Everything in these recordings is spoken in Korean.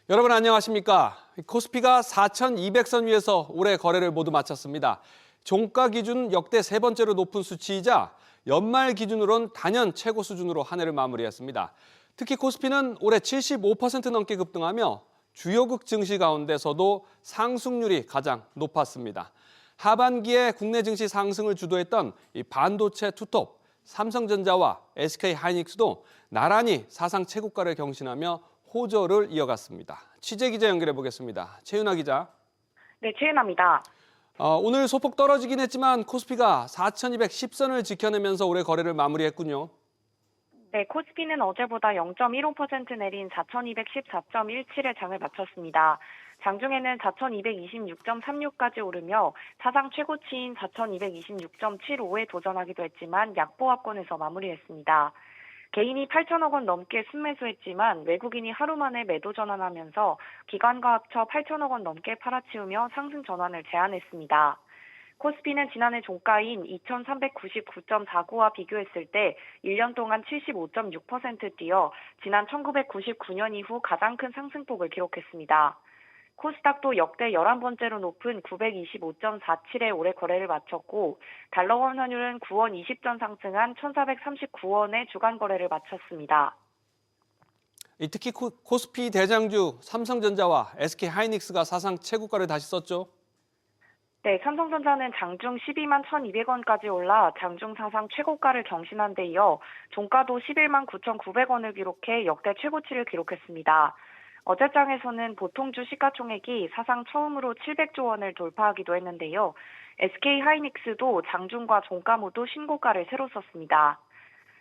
여러분 안녕하십니까? 코스피가 4,200선 위에서 올해 거래를 모두 마쳤습니다. 종가 기준 역대 세 번째로 높은 수치이자 연말 기준으론 단연 최고 수준으로 한 해를 마무리했습니다. 특히 코스피는 올해 75% 넘게 급등하며 주요국 증시 가운데서도 상승률이 가장 높았습니다. 하반기에 국내 증시 상승을 주도했던 이 반도체 투톱, 삼성전자와 SK하이닉스도 나란히 사상 최고가를 경신하며 호조를 이어갔습니다. 취재 기자 연결해 보겠습니다. 최윤아 기자. 네, 최윤아입니다. 오늘 소폭 떨어지긴 했지만 코스피가 4,210선을 지켜내면서 올해 거래를 마무리했군요. 네, 코스피는 어제보다 0.15% 내린 4,214.17의 장을 마쳤습니다. 장중에는 4,226.36까지 오르며 사상 최고치인 4,226.75에 도전하기도 했지만 약보합권에서 마무리했습니다. 개인이 8천억 원 넘게 순매수했지만 외국인이 하루 만에 매도 전환하면서 기관과 합쳐 8천억 원 넘게 팔아치우며 상승 전환을 제한했습니다. 코스피는 지난해 종가인 2,399.49와 비교했을 때 1년 동안 75.6% 뛰어 지난 1999년 이후 가장 큰 상승폭을 기록했습니다. 코스닥도 역대 11번째로 높은 925.47에 올해 거래를 마쳤고 달러원 환율은 9원 20전 상승한 1,439원에 주간 거래를 마쳤습니다. 특히 코스피 대장주 삼성전자와 SK하이닉스가 사상 최고가를 다시 썼죠. 네, 삼성전자는 장중 12만 1,200원까지 올라 장중 사상 최고가를 경신한 데 이어 종가도 11만 9,900원을 기록해 역대 최고치를 기록했습니다. 어제장에서는 보통주 시가총액이 사상 처음으로 700조 원을 돌파하기도 했는데요. SK하이닉스도 장중과 종가 모두 신고가를 새로 썼습니다.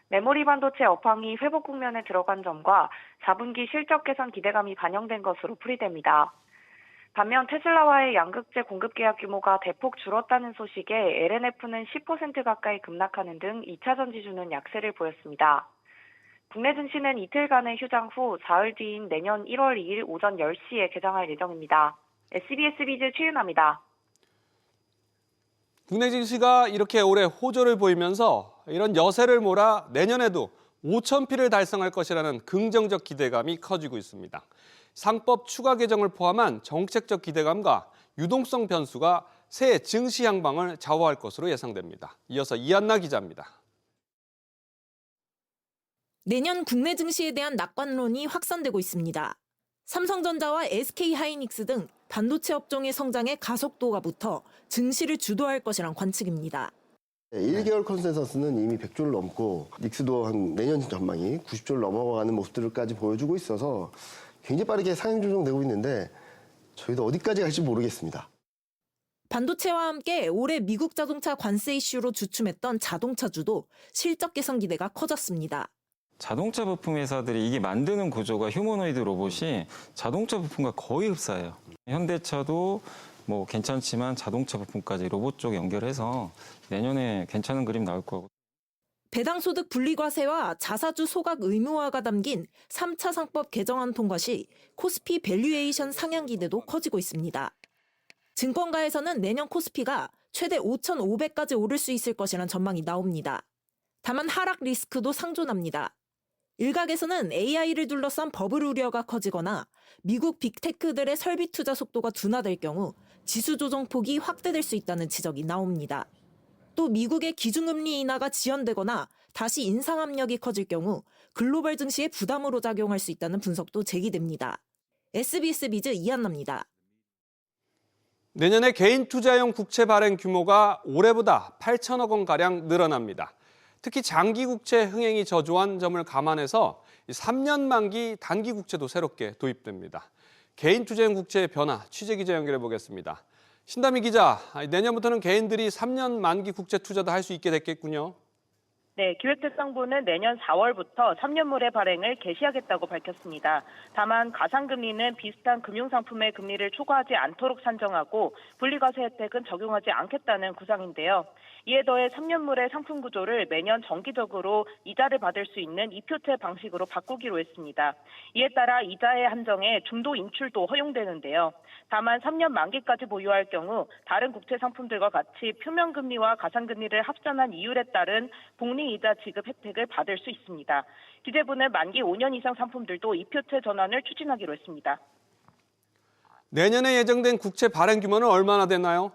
메모리 반도체 업황이 회복 국면에 들어간 점과 4분기 실적 개선 기대감이 반영된 것으로 풀이됩니다. 반면 테슬라와의 양극재 공급 계약 규모가 대폭 줄었다는 소식에 LNF는 10% 가까이 급락하는 등 2차 전지주는 약세를 보였습니다. 국내 증시는 이틀간의 휴장 후 사흘 뒤인 내년 1월 2일 오전 10시에 개장할 예정입니다. SBS 비즈 최윤아입니다. 국내 증시가 이렇게 올해 호조를 보이면서 이런 여세를 몰아 내년에도 5,000피를 달성할 것이라는 긍정적 기대감이 커지고 있습니다. 상법 추가 개정을 포함한 정책적 기대감과 유동성 변수가 새해 증시 향방을 좌우할 것으로 예상됩니다. 이어서 이한나 기자입니다. 내년 국내 증시에 대한 낙관론이 확산되고 있습니다. 삼성전자와 SK하이닉스 등 반도체 업종의 성장에 가속도가 붙어 증시를 주도할 것이란 관측입니다. 1개월 컨센서스는 이미 100조를 넘고 닉스도 한 내년 전망이 90조를 넘어가는 모습들까지 보여주고 있어서 굉장히 빠르게 상향 조정되고 있는데 저희도 어디까지 갈지 모르겠습니다. 반도체와 함께 올해 미국 자동차 관세 이슈로 주춤했던 자동차주도 실적 개선 기대가 커졌습니다. 자동차 부품 회사들이 이게 만드는 구조가 휴머노이드 로봇이 자동차 부품과 거의 흡사해요. 현대차도 뭐 괜찮지만 자동차 부품까지 로봇 쪽 연결해서 내년에 괜찮은 그림 나올 거고. 배당소득 분리과세와 자사주 소각 의무화가 담긴 3차 상법 개정안 통과 시 코스피 밸류에이션 상향 기대도 커지고 있습니다. 증권가에서는 내년 코스피가 최대 5,500까지 오를 수 있을 것이란 전망이 나옵니다. 다만 하락 리스크도 상존합니다. 일각에서는 AI를 둘러싼 버블 우려가 커지거나 미국 빅테크들의 설비 투자 속도가 둔화될 경우 지수 조정폭이 확대될 수 있다는 지적이 나옵니다. 또 미국의 기준금리 인하가 지연되거나 다시 인상 압력이 커질 경우 글로벌 증시에 부담으로 작용할 수 있다는 분석도 제기됩니다. SBS 비즈 이한나입니다. 내년에 개인 투자용 국채 발행 규모가 올해보다 8천억 원가량 늘어납니다. 특히 장기 국채 흥행이 저조한 점을 감안해서 3년 만기 단기 국채도 새롭게 도입됩니다. 개인 투자용 국채의 변화, 취재 기자 연결해 보겠습니다. 신다미 기자, 내년부터는 개인들이 3년 만기 국채 투자도 할 수 있게 됐겠군요. 네, 기획재정부는 내년 4월부터 3년물의 발행을 개시하겠다고 밝혔습니다. 다만 가상금리는 비슷한 금융상품의 금리를 초과하지 않도록 산정하고 분리과세 혜택은 적용하지 않겠다는 구상인데요. 이에 더해 3년물의 상품 구조를 매년 정기적으로 이자를 받을 수 있는 이표채 방식으로 바꾸기로 했습니다. 이에 따라 이자의 한정에 중도 인출도 허용되는데요. 다만 3년 만기까지 보유할 경우 다른 국채 상품들과 같이 표면금리와 가상금리를 합산한 이율에 따른 복리이자 지급 혜택을 받을 수 있습니다. 기재부는 만기 5년 이상 상품들도 이표채 전환을 추진하기로 했습니다. 내년에 예정된 국채 발행 규모는 얼마나 되나요?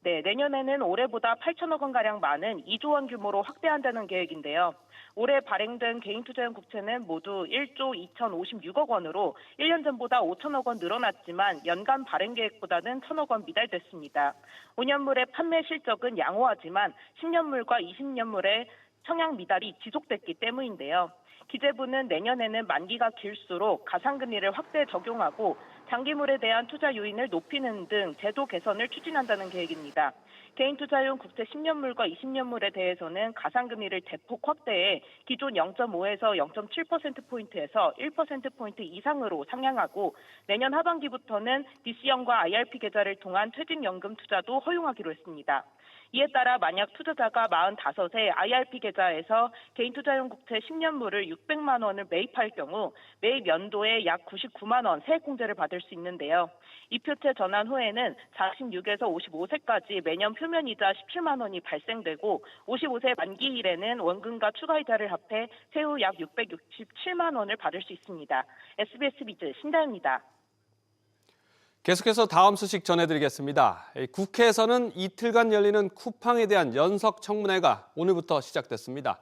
네, 내년에는 올해보다 8천억 원가량 많은 2조 원 규모로 확대한다는 계획인데요. 올해 발행된 개인투자용 국채는 모두 1조 2,056억 원으로 1년 전보다 5천억 원 늘어났지만 연간 발행 계획보다는 1천억 원 미달됐습니다. 5년물의 판매 실적은 양호하지만 10년물과 20년물의 청약 미달이 지속됐기 때문인데요. 기재부는 내년에는 만기가 길수록 가상금리를 확대 적용하고 장기물에 대한 투자 요인을 높이는 등 제도 개선을 추진한다는 계획입니다. 개인투자용 국채 10년물과 20년물에 대해서는 가상금리를 대폭 확대해 기존 0.5에서 0.7%포인트에서 1%포인트 이상으로 상향하고 내년 하반기부터는 DC형과 IRP 계좌를 통한 퇴직연금 투자도 허용하기로 했습니다. 이에 따라 만약 투자자가 45세 IRP 계좌에서 개인투자용 국채 10년물을 600만 원을 매입할 경우 매입 연도에 약 99만 원 세액공제를 받을 수 있는데요. 입표채 전환 후에는 46에서 55세까지 매년 표면이자 17만 원이 발생되고 55세 만기일에는 원금과 추가이자를 합해 세후 약 667만 원을 받을 수 있습니다. SBS 비즈 신다입니다. 계속해서 다음 소식 전해드리겠습니다. 국회에서는 이틀간 열리는 쿠팡에 대한 연석 청문회가 오늘부터 시작됐습니다.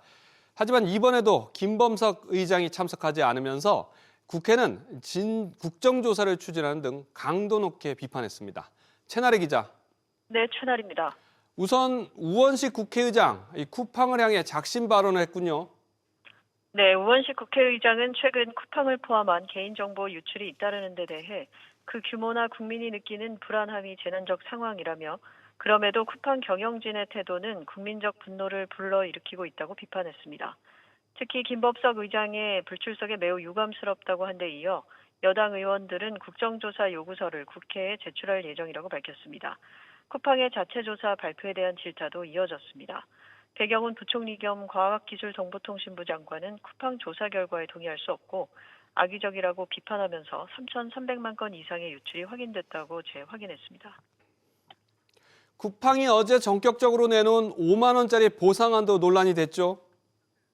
하지만 이번에도 김범석 의장이 참석하지 않으면서 국회는 국정조사를 추진하는 등 강도 높게 비판했습니다. 채나래 기자. 네, 최날입니다. 우선 우원식 국회의장, 쿠팡을 향해 작심 발언을 했군요. 네, 우원식 국회의장은 최근 쿠팡을 포함한 개인정보 유출이 잇따르는 데 대해 그 규모나 국민이 느끼는 불안함이 재난적 상황이라며 그럼에도 쿠팡 경영진의 태도는 국민적 분노를 불러일으키고 있다고 비판했습니다. 특히 김범석 의장의 불출석에 매우 유감스럽다고 한 데 이어 여당 의원들은 국정조사 요구서를 국회에 제출할 예정이라고 밝혔습니다. 쿠팡의 자체조사 발표에 대한 질타도 이어졌습니다. 배경훈 부총리 겸 과학기술정보통신부 장관은 쿠팡 조사 결과에 동의할 수 없고 악의적이라고 비판하면서 3,300만 건 이상의 유출이 확인됐다고 재확인했습니다. 쿠팡이 어제 전격적으로 내놓은 5만 원짜리 보상안도 논란이 됐죠.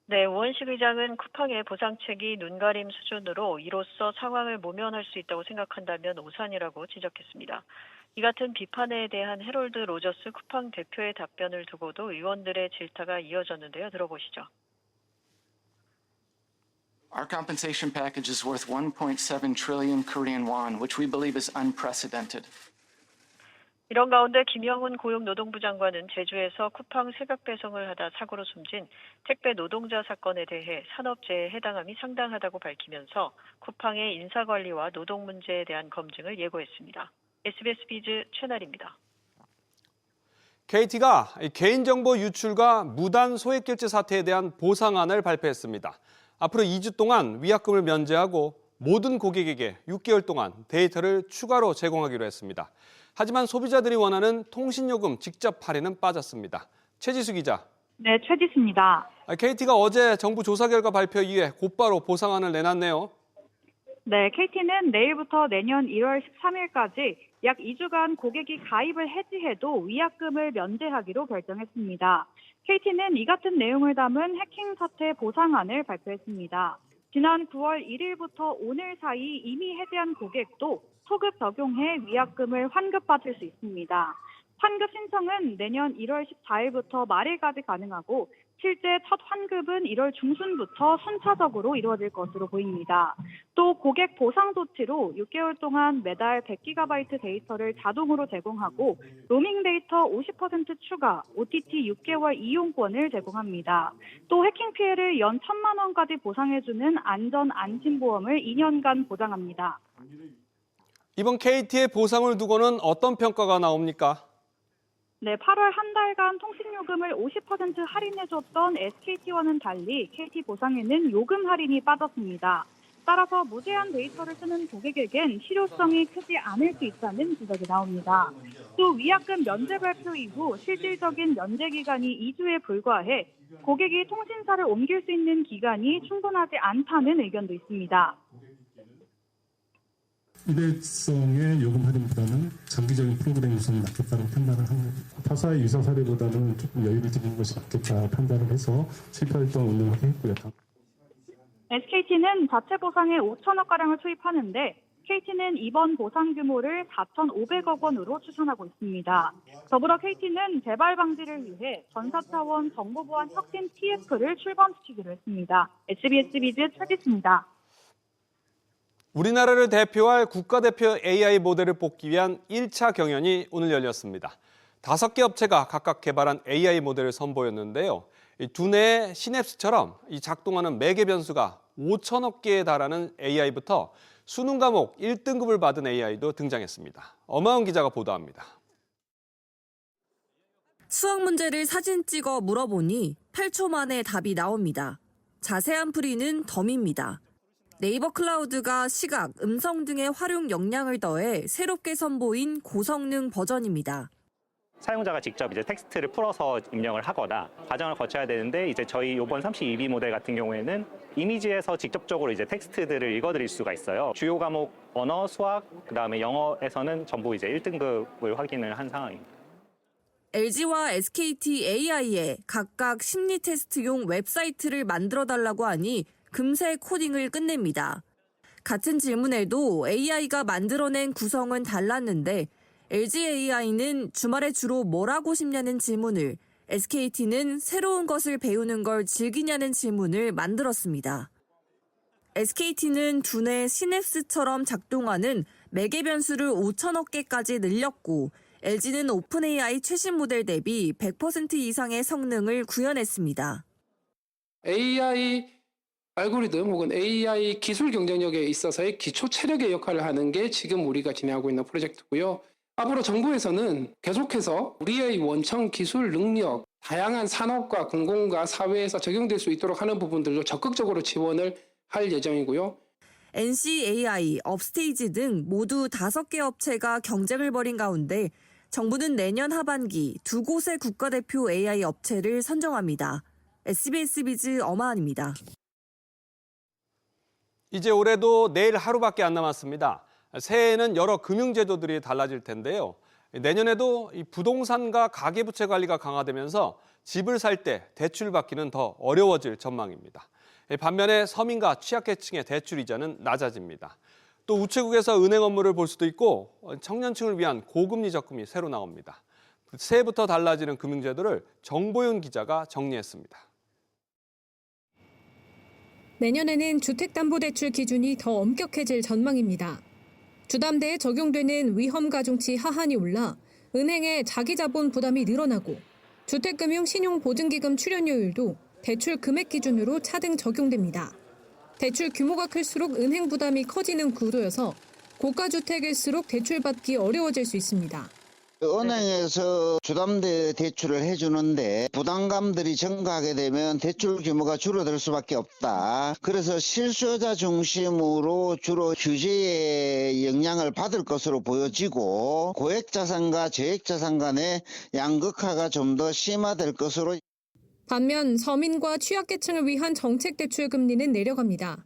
네, 우원식 의장은 쿠팡의 보상책이 눈가림 수준으로 이로써 상황을 모면할 수 있다고 생각한다면 오산이라고 지적했습니다. 이 같은 비판에 대한 해롤드 로저스 쿠팡 대표의 답변을 두고도 의원들의 질타가 이어졌는데요. 들어보시죠. Our compensation package is worth 1.7 trillion Korean won, which we believe is unprecedented. 이런 가운데 김영훈 고용노동부 장관은 제주에서 쿠팡 새벽 배송을 하다 사고로 숨진 택배 노동자 사건에 대해 산업재해에 해당함이 상당하다고 밝히면서 쿠팡의 인사관리와 노동 문제에 대한 검증을 예고했습니다. SBS 비즈 최날입니다. KT가 개인정보 유출과 무단 소액결제 사태에 대한 보상안을 발표했습니다. 앞으로 2주 동안 위약금을 면제하고 모든 고객에게 6개월 동안 데이터를 추가로 제공하기로 했습니다. 하지만 소비자들이 원하는 통신요금 직접 할인은 빠졌습니다. 최지수 기자. 네, 최지수입니다. KT가 어제 정부 조사 결과 발표 이후에 곧바로 보상안을 내놨네요. 네, KT는 내일부터 내년 1월 13일까지 약 2주간 고객이 가입을 해지해도 위약금을 면제하기로 결정했습니다. KT는 이 같은 내용을 담은 해킹 사태 보상안을 발표했습니다. 지난 9월 1일부터 오늘 사이 이미 해지한 고객도 소급 적용해 위약금을 환급받을 수 있습니다. 환급 신청은 내년 1월 14일부터 말일까지 가능하고 실제 첫 환급은 1월 중순부터 순차적으로 이루어질 것으로 보입니다. 또 고객 보상 조치로 6개월 동안 매달 100GB 데이터를 자동으로 제공하고 로밍 데이터 50% 추가, OTT 6개월 이용권을 제공합니다. 또 해킹 피해를 연 1,000만 원까지 보상해주는 안전 안심보험을 2년간 보장합니다. 이번 KT의 보상을 두고는 어떤 평가가 나옵니까? 네, 8월 한 달간 통신요금을 50% 할인해줬던 SKT와는 달리 KT 보상에는 요금 할인이 빠졌습니다. 따라서 무제한 데이터를 쓰는 고객에겐 실효성이 크지 않을 수 있다는 지적이 나옵니다. 또 위약금 면제 발표 이후 실질적인 면제 기간이 2주에 불과해 고객이 통신사를 옮길 수 있는 기간이 충분하지 않다는 의견도 있습니다. 일회성의 요금 할인보다는 장기적인 프로그램 구성이 낫겠다는 판단을 합니다. 타사의 유사 사례보다는 조금 여유를 두는 것이 낫겠다 판단을 해서 실패활동 운영을 했고요. SKT는 자체 보상에 5천억가량을 투입하는데 KT는 이번 보상 규모를 4,500억 원으로 추산하고 있습니다. 더불어 KT는 재발 방지를 위해 전사차원 정보보안 혁신 TF를 출범시키기로 했습니다. SBS 비즈 최기수입니다. 우리나라를 대표할 국가대표 AI 모델을 뽑기 위한 1차 경연이 오늘 열렸습니다. 5개 업체가 각각 개발한 AI 모델을 선보였는데요. 이 두뇌의 시냅스처럼 이 작동하는 매개 변수가 5천억 개에 달하는 AI부터 수능 과목 1등급을 받은 AI도 등장했습니다. 엄하은 기자가 보도합니다. 수학 문제를 사진 찍어 물어보니 8초 만에 답이 나옵니다. 자세한 풀이는 덤입니다. 네이버 클라우드가 시각, 음성 등의 활용 역량을 더해 새롭게 선보인 고성능 버전입니다. 사용자가 직접 이제 텍스트를 풀어서 입력을 하거나 과정을 거쳐야 되는데 이제 저희 이번 32B 모델 같은 경우에는 이미지에서 직접적으로 이제 텍스트들을 읽어드릴 수가 있어요. 주요 과목 언어, 수학, 그다음에 영어에서는 전부 이제 1등급을 확인을 한 상황입니다. LG와 SKT AI에 각각 심리 테스트용 웹사이트를 만들어 달라고 하니 금세 코딩을 끝냅니다. 같은 질문에도 AI가 만들어낸 구성은 달랐는데 LG AI는 주말에 주로 뭘 하고 싶냐는 질문을, SKT는 새로운 것을 배우는 걸 즐기냐는 질문을 만들었습니다. SKT는 두뇌 시냅스처럼 작동하는 매개 변수를 5천억 개까지 늘렸고, LG는 오픈AI 최신 모델 대비 100% 이상의 성능을 구현했습니다. AI 알고리즘 혹은 AI 기술 경쟁력에 있어서의 기초 체력의 역할을 하는 게 지금 우리가 진행하고 있는 프로젝트고요. 앞으로 정부에서는 계속해서 우리의 원청 기술 능력, 다양한 산업과 공공과 사회에서 적용될 수 있도록 하는 부분들도 적극적으로 지원을 할 예정이고요. NCAI, 업스테이지 등 모두 5개 업체가 경쟁을 벌인 가운데 정부는 내년 하반기 2곳의 국가대표 AI 업체를 선정합니다. SBS 비즈 엄하은입니다. 이제 올해도 내일 하루밖에 안 남았습니다. 새해에는 여러 금융제도들이 달라질 텐데요. 내년에도 이 부동산과 가계부채 관리가 강화되면서 집을 살 때 대출 받기는 더 어려워질 전망입니다. 반면에 서민과 취약계층의 대출 이자는 낮아집니다. 또 우체국에서 은행 업무를 볼 수도 있고 청년층을 위한 고금리 적금이 새로 나옵니다. 새해부터 달라지는 금융제도를 정보윤 기자가 정리했습니다. 내년에는 주택담보대출 기준이 더 엄격해질 전망입니다. 주담대에 적용되는 위험가중치 하한이 올라 은행의 자기자본 부담이 늘어나고 주택금융 신용보증기금 출연료율도 대출 금액 기준으로 차등 적용됩니다. 대출 규모가 클수록 은행 부담이 커지는 구조여서 고가주택일수록 대출받기 어려워질 수 있습니다. 은행에서 주담대 대출을 해주는데 부담감들이 증가하게 되면 대출 규모가 줄어들 수밖에 없다. 그래서 실수요자 중심으로 주로 규제의 영향을 받을 것으로 보여지고 고액자산과 저액자산 간의 양극화가 좀 더 심화될 것으로. 반면 서민과 취약계층을 위한 정책대출 금리는 내려갑니다.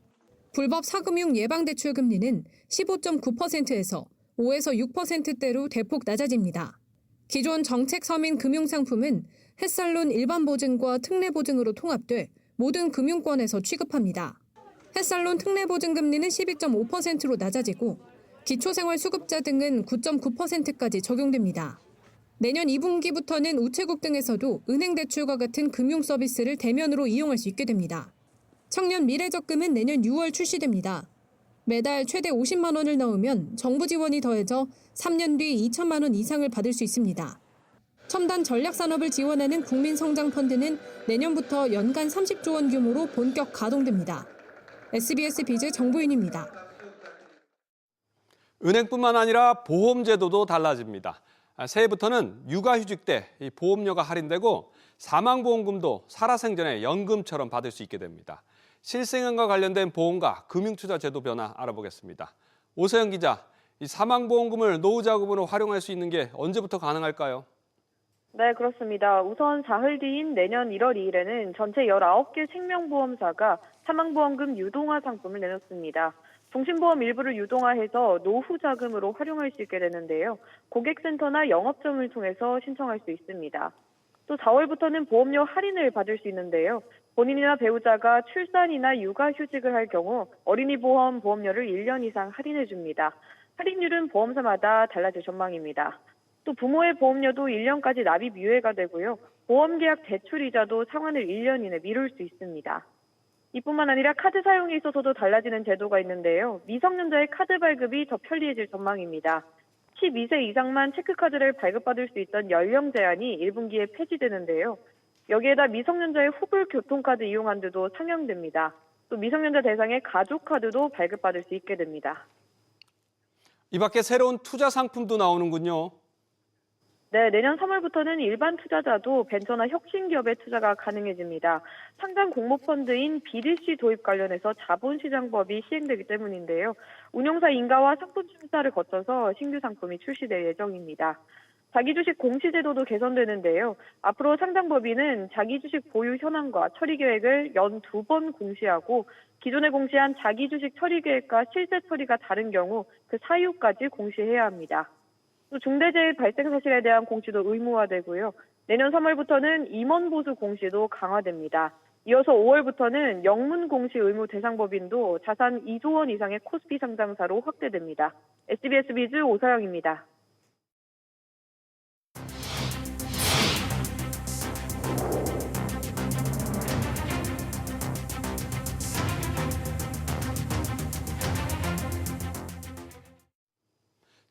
불법 사금융 예방대출 금리는 15.9%에서 5에서 6%대로 대폭 낮아집니다. 기존 정책 서민 금융상품은 햇살론 일반보증과 특례보증으로 통합돼 모든 금융권에서 취급합니다. 햇살론 특례보증금리는 12.5%로 낮아지고 기초생활수급자 등은 9.9%까지 적용됩니다. 내년 2분기부터는 우체국 등에서도 은행대출과 같은 금융서비스를 대면으로 이용할 수 있게 됩니다. 청년 미래적금은 내년 6월 출시됩니다. 매달 최대 50만 원을 넣으면 정부 지원이 더해져 3년 뒤 2천만 원 이상을 받을 수 있습니다. 첨단 전략산업을 지원하는 국민성장펀드는 내년부터 연간 30조 원 규모로 본격 가동됩니다. SBS 비즈 정보윤입니다. 은행뿐만 아니라 보험제도도 달라집니다. 새해부터는 육아휴직 때 보험료가 할인되고 사망보험금도 살아생전에 연금처럼 받을 수 있게 됩니다. 실생활과 관련된 보험과 금융투자제도 변화 알아보겠습니다. 오세영 기자, 이 사망보험금을 노후자금으로 활용할 수 있는 게 언제부터 가능할까요? 네, 그렇습니다. 우선 사흘 뒤인 내년 1월 2일에는 전체 19개 생명보험사가 사망보험금 유동화 상품을 내놓습니다. 종신보험 일부를 유동화해서 노후자금으로 활용할 수 있게 되는데요. 고객센터나 영업점을 통해서 신청할 수 있습니다. 또 4월부터는 보험료 할인을 받을 수 있는데요. 본인이나 배우자가 출산이나 육아휴직을 할 경우 어린이 보험 보험료를 1년 이상 할인해 줍니다. 할인율은 보험사마다 달라질 전망입니다. 또 부모의 보험료도 1년까지 납입 유예가 되고요. 보험계약 대출이자도 상환을 1년 이내 미룰 수 있습니다. 이뿐만 아니라 카드 사용에 있어서도 달라지는 제도가 있는데요. 미성년자의 카드 발급이 더 편리해질 전망입니다. 12세 이상만 체크카드를 발급받을 수 있던 연령 제한이 1분기에 폐지되는데요. 여기에다 미성년자의 후불 교통카드 이용 한도도 상향됩니다. 또 미성년자 대상의 가족카드도 발급받을 수 있게 됩니다. 이 밖에 새로운 투자 상품도 나오는군요. 네, 내년 3월부터는 일반 투자자도 벤처나 혁신기업에 투자가 가능해집니다. 상장 공모펀드인 BDC 도입 관련해서 자본시장법이 시행되기 때문인데요. 운용사 인가와 상품 심사를 거쳐서 신규 상품이 출시될 예정입니다. 자기주식 공시제도도 개선되는데요. 앞으로 상장법인은 자기주식 보유 현황과 처리 계획을 연 2번 공시하고 기존에 공시한 자기주식 처리 계획과 실제 처리가 다른 경우 그 사유까지 공시해야 합니다. 또 중대재해 발생 사실에 대한 공시도 의무화되고요. 내년 3월부터는 임원 보수 공시도 강화됩니다. 이어서 5월부터는 영문 공시 의무 대상 법인도 자산 2조 원 이상의 코스피 상장사로 확대됩니다. SBS 비즈 오서영입니다.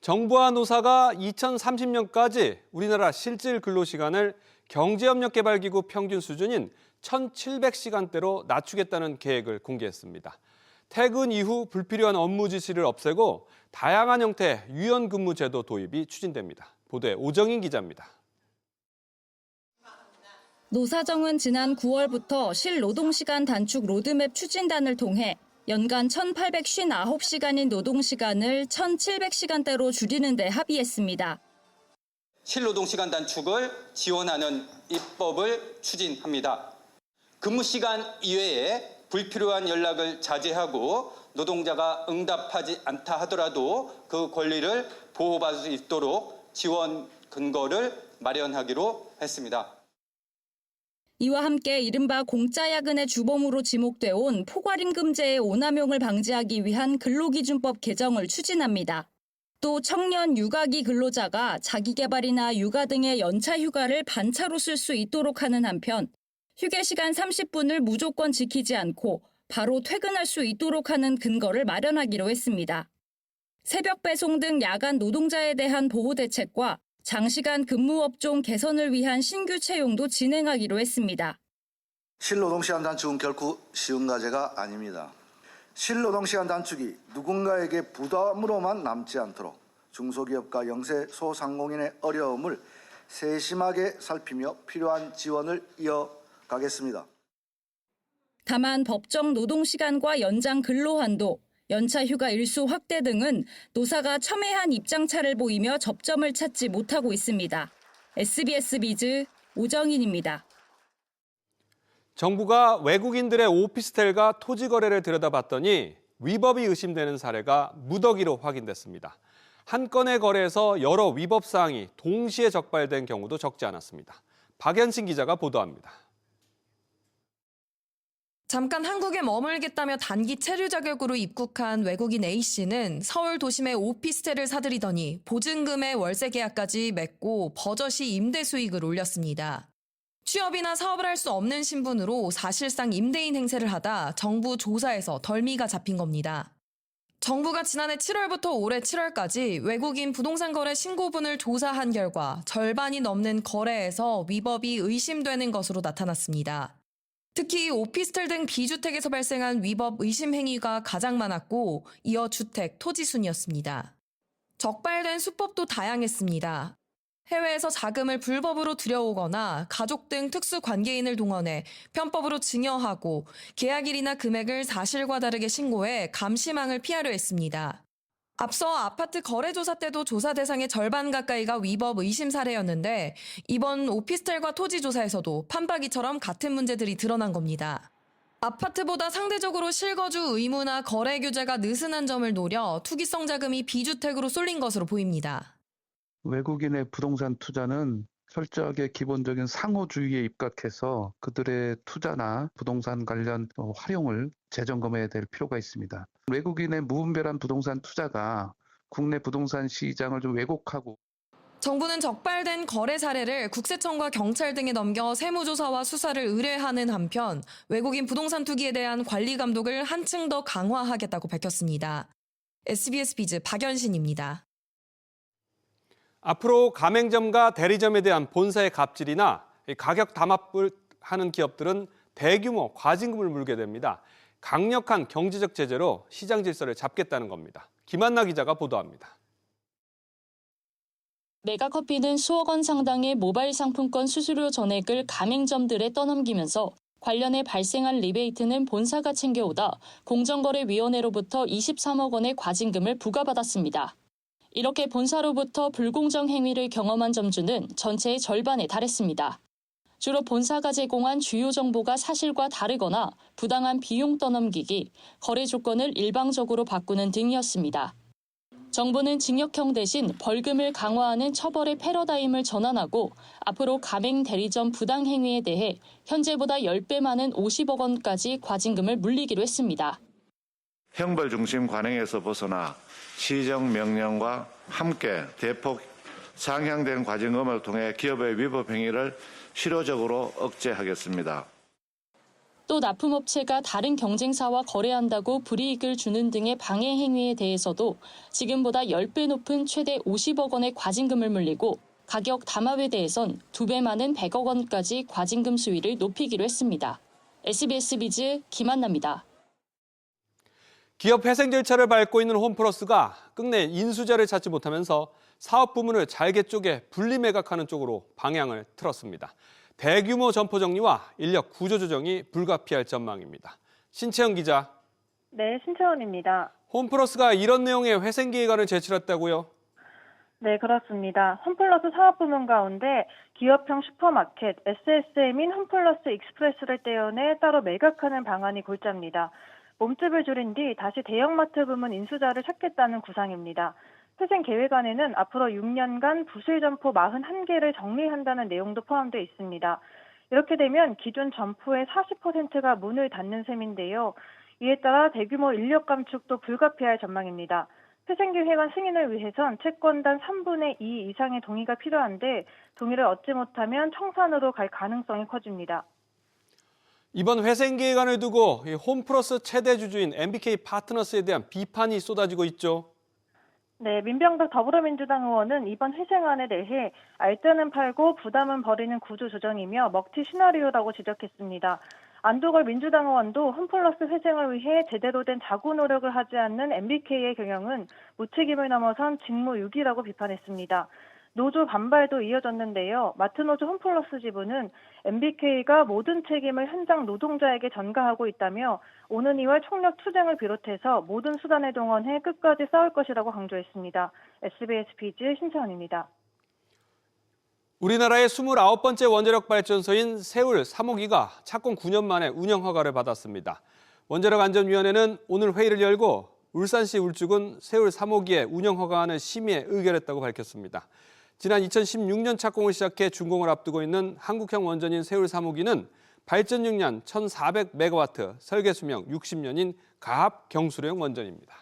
정부와 노사가 2030년까지 우리나라 실질 근로시간을 경제협력개발기구 평균 수준인 1,700시간대로 낮추겠다는 계획을 공개했습니다. 퇴근 이후 불필요한 업무 지시를 없애고 다양한 형태의 유연근무 제도 도입이 추진됩니다. 보도에 오정인 기자입니다. 노사정은 지난 9월부터 실노동시간 단축 로드맵 추진단을 통해 연간 1,859시간인 노동시간을 1,700시간대로 줄이는 데 합의했습니다. 실노동시간 단축을 지원하는 입법을 추진합니다. 근무시간 이외에 불필요한 연락을 자제하고 노동자가 응답하지 않다 하더라도 그 권리를 보호받을 수 있도록 지원 근거를 마련하기로 했습니다. 이와 함께 이른바 공짜 야근의 주범으로 지목돼 온 포괄임금제의 오남용을 방지하기 위한 근로기준법 개정을 추진합니다. 또 청년 육아기 근로자가 자기개발이나 육아 등의 연차 휴가를 반차로 쓸 수 있도록 하는 한편 휴게 시간 30분을 무조건 지키지 않고 바로 퇴근할 수 있도록 하는 근거를 마련하기로 했습니다. 새벽 배송 등 야간 노동자에 대한 보호 대책과 장시간 근무 업종 개선을 위한 신규 채용도 진행하기로 했습니다. 실노동시간 단축은 결코 쉬운 과제가 아닙니다. 실노동시간 단축이 누군가에게 부담으로만 남지 않도록 중소기업과 영세 소상공인의 어려움을 세심하게 살피며 필요한 지원을 이어가겠습니다. 다만 법정 노동시간과 연장 근로한도, 연차 휴가 일수 확대 등은 노사가 첨예한 입장차를 보이며 접점을 찾지 못하고 있습니다. SBS 비즈 오정인입니다. 정부가 외국인들의 오피스텔과 토지 거래를 들여다봤더니 위법이 의심되는 사례가 무더기로 확인됐습니다. 한 건의 거래에서 여러 위법 사항이 동시에 적발된 경우도 적지 않았습니다. 박연신 기자가 보도합니다. 잠깐 한국에 머물겠다며 단기 체류 자격으로 입국한 외국인 A씨는 서울 도심의 오피스텔을 사들이더니 보증금에 월세 계약까지 맺고 버젓이 임대 수익을 올렸습니다. 취업이나 사업을 할 수 없는 신분으로 사실상 임대인 행세를 하다 정부 조사에서 덜미가 잡힌 겁니다. 정부가 지난해 7월부터 올해 7월까지 외국인 부동산 거래 신고분을 조사한 결과 절반이 넘는 거래에서 위법이 의심되는 것으로 나타났습니다. 특히 오피스텔 등 비주택에서 발생한 위법 의심 행위가 가장 많았고 이어 주택, 토지 순이었습니다. 적발된 수법도 다양했습니다. 해외에서 자금을 불법으로 들여오거나 가족 등 특수 관계인을 동원해 편법으로 증여하고 계약일이나 금액을 사실과 다르게 신고해 감시망을 피하려 했습니다. 앞서 아파트 거래조사 때도 조사 대상의 절반 가까이가 위법 의심 사례였는데 이번 오피스텔과 토지 조사에서도 판박이처럼 같은 문제들이 드러난 겁니다. 아파트보다 상대적으로 실거주 의무나 거래 규제가 느슨한 점을 노려 투기성 자금이 비주택으로 쏠린 것으로 보입니다. 외국인의 부동산 투자는 철저하게 기본적인 상호주의에 입각해서 그들의 투자나 부동산 관련 활용을 재점검해야 될 필요가 있습니다. 외국인의 무분별한 부동산 투자가 국내 부동산 시장을 좀 왜곡하고 정부는 적발된 거래 사례를 국세청과 경찰 등에 넘겨 세무조사와 수사를 의뢰하는 한편 외국인 부동산 투기에 대한 관리 감독을 한층 더 강화하겠다고 밝혔습니다. SBS 비즈 박연신입니다. 앞으로 가맹점과 대리점에 대한 본사의 갑질이나 가격 담합을 하는 기업들은 대규모 과징금을 물게 됩니다. 강력한 경제적 제재로 시장 질서를 잡겠다는 겁니다. 김한나 기자가 보도합니다. 메가커피는 수억 원 상당의 모바일 상품권 수수료 전액을 가맹점들에 떠넘기면서 관련해 발생한 리베이트는 본사가 챙겨오다 공정거래위원회로부터 23억 원의 과징금을 부과받았습니다. 이렇게 본사로부터 불공정 행위를 경험한 점주는 전체의 절반에 달했습니다. 주로 본사가 제공한 주요 정보가 사실과 다르거나 부당한 비용 떠넘기기, 거래 조건을 일방적으로 바꾸는 등이었습니다. 정부는 징역형 대신 벌금을 강화하는 처벌의 패러다임을 전환하고 앞으로 가맹 대리점 부당 행위에 대해 현재보다 10배 많은 50억 원까지 과징금을 물리기로 했습니다. 형벌 중심 관행에서 벗어나 시정 명령과 함께 대폭 상향된 과징금을 통해 기업의 위법 행위를 실효적으로 억제하겠습니다. 또 납품업체가 다른 경쟁사와 거래한다고 불이익을 주는 등의 방해 행위에 대해서도 지금보다 10배 높은 최대 50억 원의 과징금을 물리고 가격 담합에 대해선 2배 많은 100억 원까지 과징금 수위를 높이기로 했습니다. SBS 비즈 김한나입니다. 기업 회생 절차를 밟고 있는 홈플러스가 끝내 인수자를 찾지 못하면서 사업 부문을 잘게 쪼개 분리 매각하는 쪽으로 방향을 틀었습니다. 대규모 점포 정리와 인력 구조 조정이 불가피할 전망입니다. 신채영 기자. 네, 신채원입니다. 홈플러스가 이런 내용의 회생 계획안을 제출했다고요? 네, 그렇습니다. 홈플러스 사업부문 가운데 기업형 슈퍼마켓 SSM인 홈플러스 익스프레스를 떼어내 따로 매각하는 방안이 골자입니다. 몸집을 줄인 뒤 다시 대형마트 부문 인수자를 찾겠다는 구상입니다. 회생 계획안에는 앞으로 6년간 부실 점포 41개를 정리한다는 내용도 포함되어 있습니다. 이렇게 되면 기존 점포의 40%가 문을 닫는 셈인데요. 이에 따라 대규모 인력 감축도 불가피할 전망입니다. 회생 계획안 승인을 위해선 채권단 3분의 2 이상의 동의가 필요한데 동의를 얻지 못하면 청산으로 갈 가능성이 커집니다. 이번 회생 계획안을 두고 홈플러스 최대 주주인 MBK 파트너스에 대한 비판이 쏟아지고 있죠. 네, 민병덕 더불어민주당 의원은 이번 회생안에 대해 알뜰은 팔고 부담은 버리는 구조 조정이며 먹튀 시나리오라고 지적했습니다. 안도걸 민주당 의원도 홈플러스 회생을 위해 제대로 된 자구 노력을 하지 않는 MBK의 경영은 무책임을 넘어선 직무유기라고 비판했습니다. 노조 반발도 이어졌는데요. 마트노조 홈플러스 지부는 MBK가 모든 책임을 현장 노동자에게 전가하고 있다며 오는 2월 총력 투쟁을 비롯해서 모든 수단을 동원해 끝까지 싸울 것이라고 강조했습니다. SBS 비즈 신채원입니다. 우리나라의 29번째 원자력 발전소인 세울 3호기가 착공 9년 만에 운영 허가를 받았습니다. 원자력안전위원회는 오늘 회의를 열고 울산시 울주군 세울 3호기의 운영 허가안을 심의해 의결했다고 밝혔습니다. 지난 2016년 착공을 시작해 준공을 앞두고 있는 한국형 원전인 세울 3호기는 발전 용량 1,400메가와트, 설계 수명 60년인 가압 경수령 원전입니다.